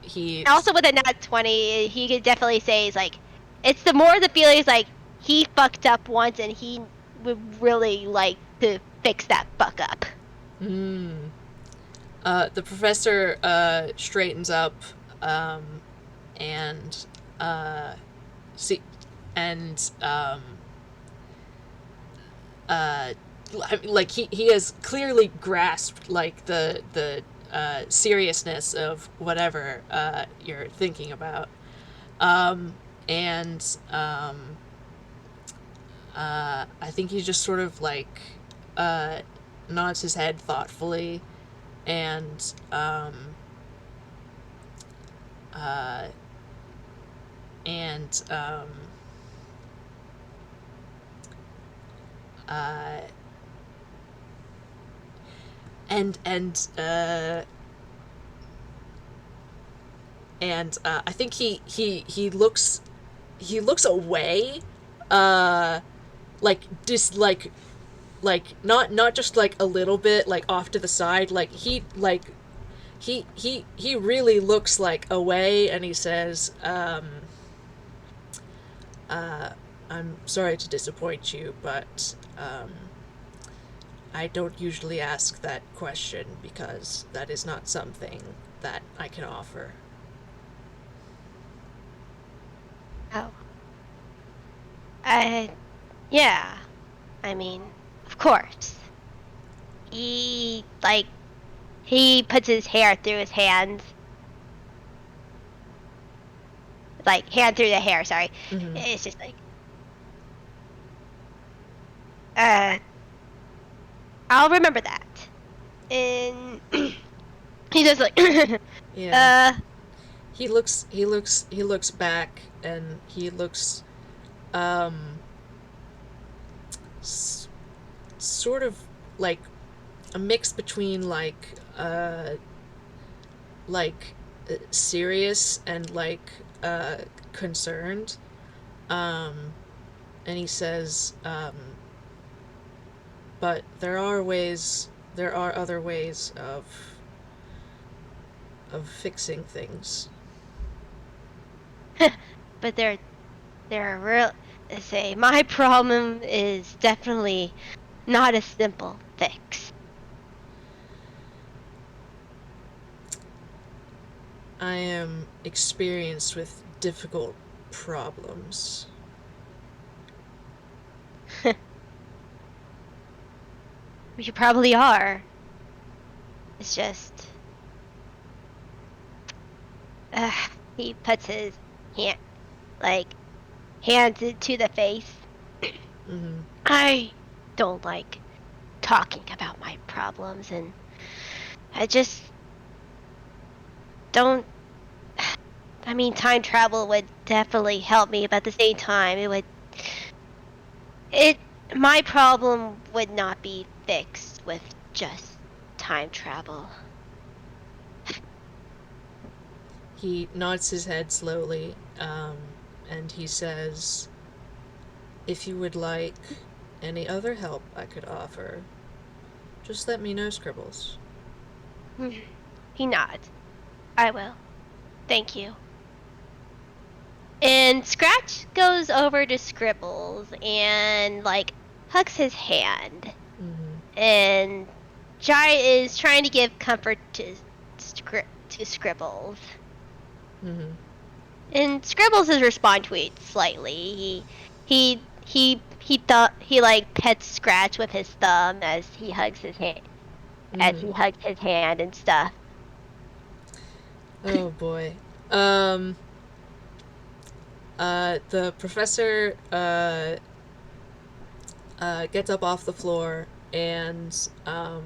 Also with a nat 20, he could definitely say is like, it's the more the feeling is like he fucked up once and he would really like to fix that fuck up. The professor straightens up, and see, and like he has clearly grasped like the seriousness of whatever you're thinking about, and I think he just sort of like nods his head thoughtfully, and uh, and uh, and and uh, I think he looks away, like just like not just like a little bit like off to the side, like he really looks like away, and he says, I'm sorry to disappoint you, but I don't usually ask that question because that is not something that I can offer. Oh. Yeah. I mean, of course. He, like, he puts his hair through his hands. Like, hand through the hair, sorry. It's just like, I'll remember that. And he does like, Yeah. He looks back, and he looks um s- sort of like a mix between like serious and like concerned, um and he says, but there are other ways of fixing things. but they're real. Say, my problem is definitely not a simple fix. I am experienced with difficult problems. You probably are. It's just, he puts his hand, like, hands to the face. I don't like talking about my problems, and I just don't. I mean, time travel would definitely help me, but at the same time, my problem would not be fixed with just time travel. He nods his head slowly, and he says, if you would like any other help I could offer, just let me know, Scribbles. He nods. I will. Thank you. And Scratch goes over to Scribbles and, like, hugs his hand. And Jai is trying to give comfort to Scribbles. And Scribbles is respond to it slightly. He like pets Scratch with his thumb as he hugs his hand, and stuff. Oh boy. Um, the professor gets up off the floor and uh,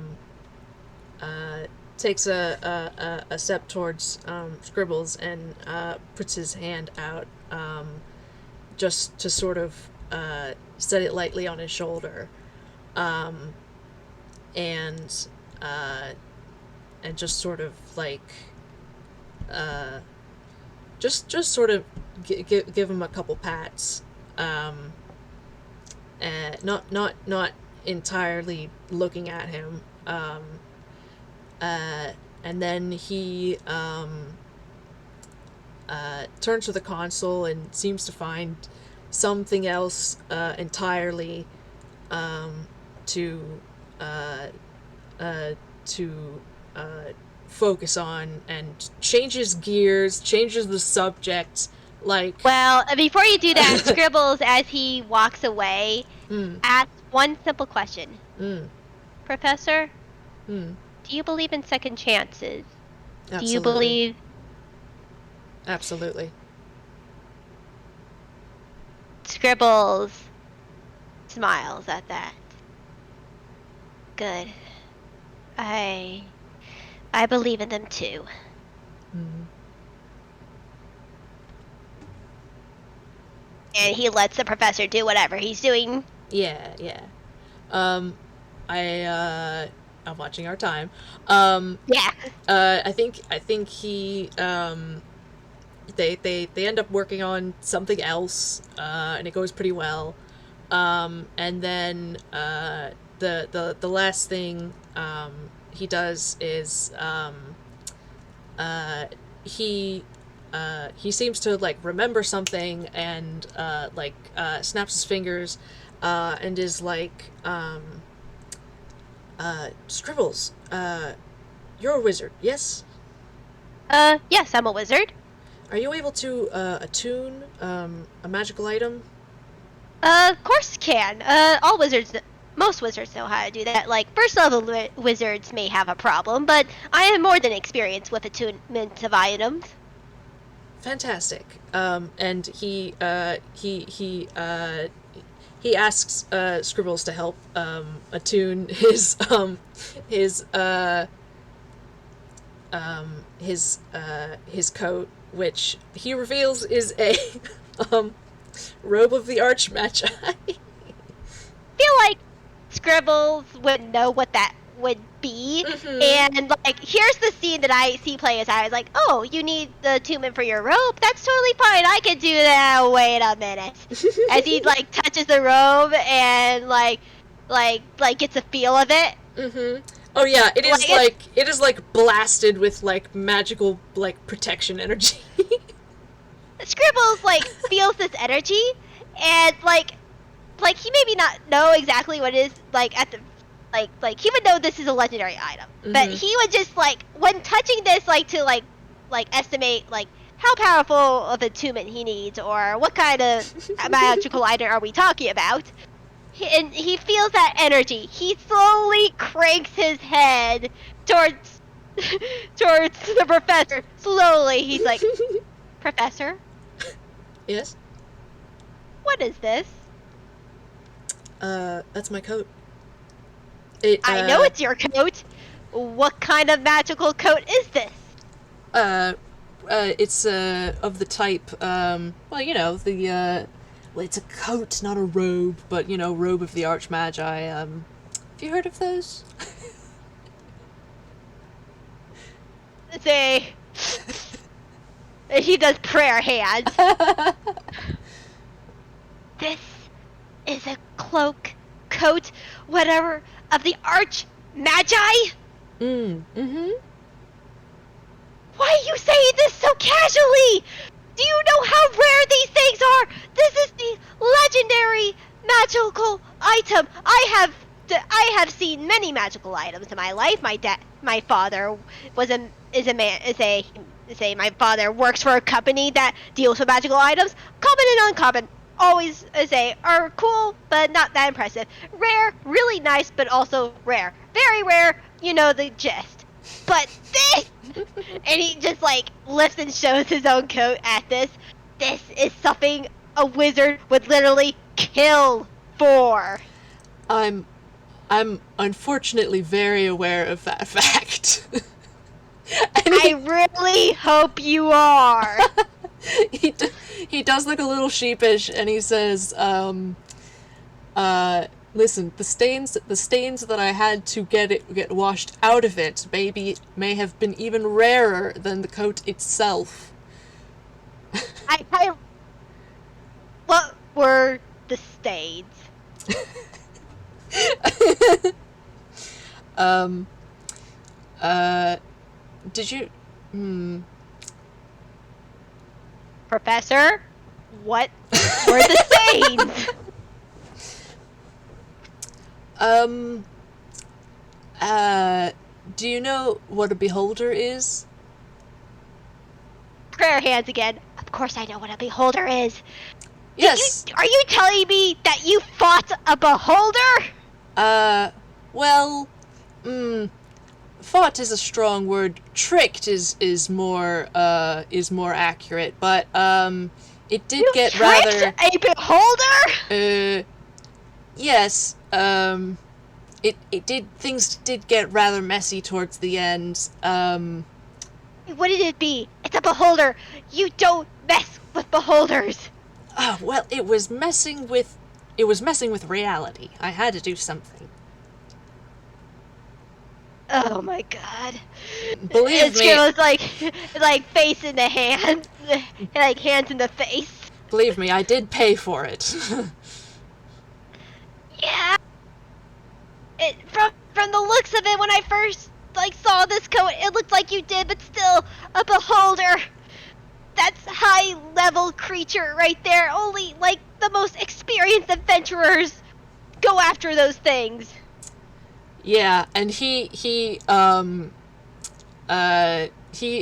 takes a step towards Scribbles and puts his hand out just to sort of set it lightly on his shoulder, um, and uh, and just sort of like uh, just sort of give him a couple pats, and not entirely looking at him, uh, and then he turns to the console and seems to find something else entirely um, to uh, to focus on, and changes gears, changes the subject. Like, Well, before you do that, Scribbles, as he walks away, mm, asks one simple question. mm, Professor, mm, do you believe in second chances? Do you absolutely, believe... absolutely. Scribbles smiles at that. Good. I believe in them too. Mm. And he lets the professor do whatever he's doing. Yeah, yeah. Um, I'm watching our time. Yeah. I think they end up working on something else, and it goes pretty well. And then the last thing he does is uh, he he seems to like remember something, and snaps his fingers, and is like, Scribbles, you're a wizard, yes? Yes, I'm a wizard. Are you able to attune a magical item? Of course can. Most wizards know how to do that. Like, first level wizards may have a problem, but I am more than experienced with attunement of items. Fantastic. And he asks Scribbles to help attune his his coat, which he reveals is a um, robe of the Archmagi. Feel like Scribbles would know what that would be. Mhm. And like, here's the scene that I see play as I was like, oh, you need the attunement for your robe? That's totally fine. I can do that. Wait a minute. As he like touches the robe and like gets a feel of it. Mhm. Oh yeah, it is like blasted with like magical like protection energy. Scribbles like feels this energy and like he maybe not know exactly what it is like at the like he would know this is a legendary item, but he would just like when touching this like to like estimate like how powerful of attunement he needs or what kind of magical item are we talking about. And he feels that energy. He slowly cranks his head towards the professor. Slowly, he's like, Professor, Yes? what is this? That's my coat. I know it's your coat. What kind of magical coat is this? It's of the type, well, well, it's a coat, not a robe, but robe of the Archmagi. Have you heard of those? Say, he does prayer hands. This is a cloak, coat, whatever, of the Archmagi? Mm-hmm. Why are you saying this so casually? Do you know how rare these things are? This is the legendary magical item. I have seen many magical items in my life. My father my father works for a company that deals with magical items. Common and uncommon, always are cool, but not that impressive. Rare, really nice, but also rare. Very rare, you know the gist. But this, and he just like lifts and shows his own coat at this. This is something a wizard would literally kill for. I'm unfortunately very aware of that fact. I really hope you are. He does look a little sheepish, and he says, listen, the stains that I had to get washed out of it may have been even rarer than the coat itself. What were the stains? Did you, Professor, what were the stains? Do you know what a beholder is? Prayer hands again. Of course I know what a beholder is. Yes. Are you telling me that you fought a beholder? Well, fought is a strong word. Tricked is more accurate, but, it did You get tricked rather... a beholder? Yes, things did get rather messy towards the end. What did it be? It's a beholder. You don't mess with beholders. Oh, well, it was messing with reality. I had to do something. Oh my god. Believe me. Scribbles like face in the hand, like hands in the face. Believe me, I did pay for it. Yeah. From the looks of it, when I first saw this coat, it looked like you did, but still, a beholder. That's high level creature right there. Only the most experienced adventurers go after those things. Yeah, and he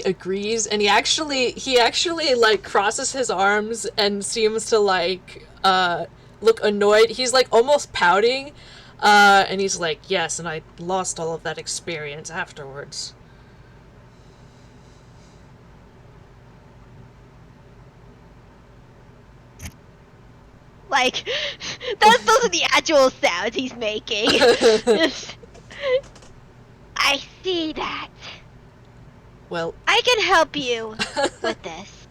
agrees, and he actually crosses his arms and seems to look annoyed. He's almost pouting, and he's like, yes, and I lost all of that experience afterwards. Those are the actual sounds he's making. I see that. Well, I can help you with this.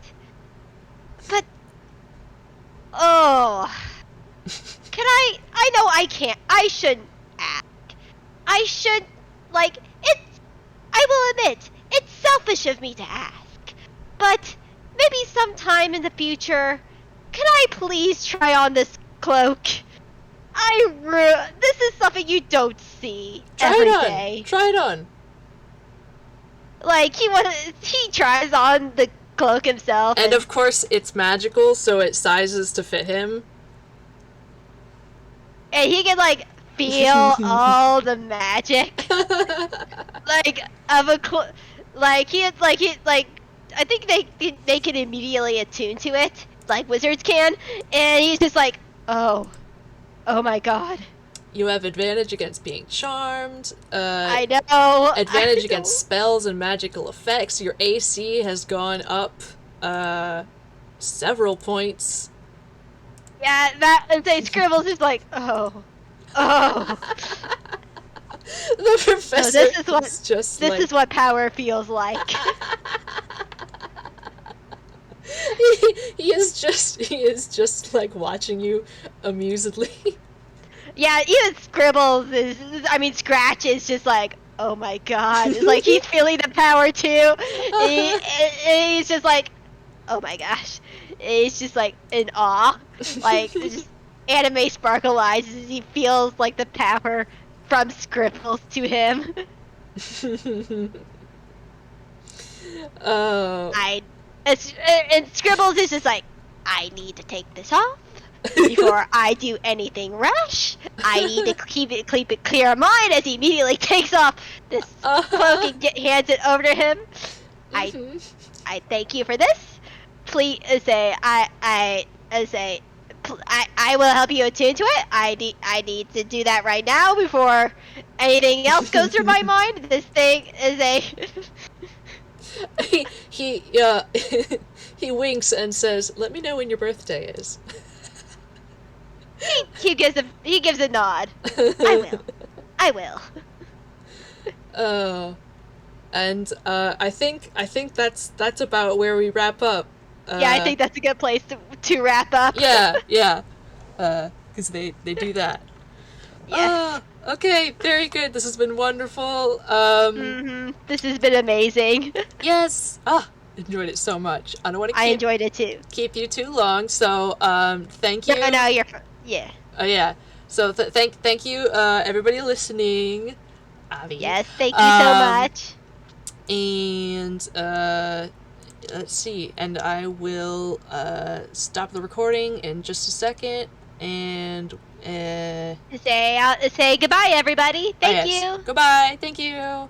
But, I know I can't, I shouldn't ask. I should, I will admit, it's selfish of me to ask. But, maybe sometime in the future, can I please try on this cloak? This is something you don't see every day. Try it on. He tries on the cloak himself. And of course, it's magical, so it sizes to fit him. And he can, feel all the magic. Of a cloak. I think they can immediately attune to it, like wizards can. And he's just like, oh my god. You have advantage against being charmed. I know. Advantage against spells and magical effects. Your AC has gone up several points. Yeah, and say Scribbles is like, oh. The professor this is what power feels like. he is just watching you amusedly. Yeah, even Scribbles Scratch is just like, oh my god. It's he's feeling the power too. He's just like, oh my gosh. He's just in awe. Just anime sparkle eyes as he feels the power from Scribbles to him. Oh. And Scribbles is just like, I need to take this off before I do anything rash. I need to keep it clear of mind as he immediately takes off this cloak and hands it over to him. Mm-hmm. I thank you for this. Please I will help you attune to it. I need to do that right now before Anything else goes through my mind? This thing is a. he he winks and says, "Let me know when your birthday is." he gives a nod. I will. And I think that's about where we wrap up. Yeah, I think that's a good place to wrap up. Yeah. Because they do that. Yes. Okay, very good. This has been wonderful. This has been amazing. Yes. Enjoyed it so much. I don't want to I enjoyed it too. keep you too long. So thank you. No, yeah. Yeah. So thank you, everybody listening. Avi. Yes, thank you so much. And let's see. And I will stop the recording in just a second. And Say goodbye, everybody. Thank you. Goodbye. Thank you.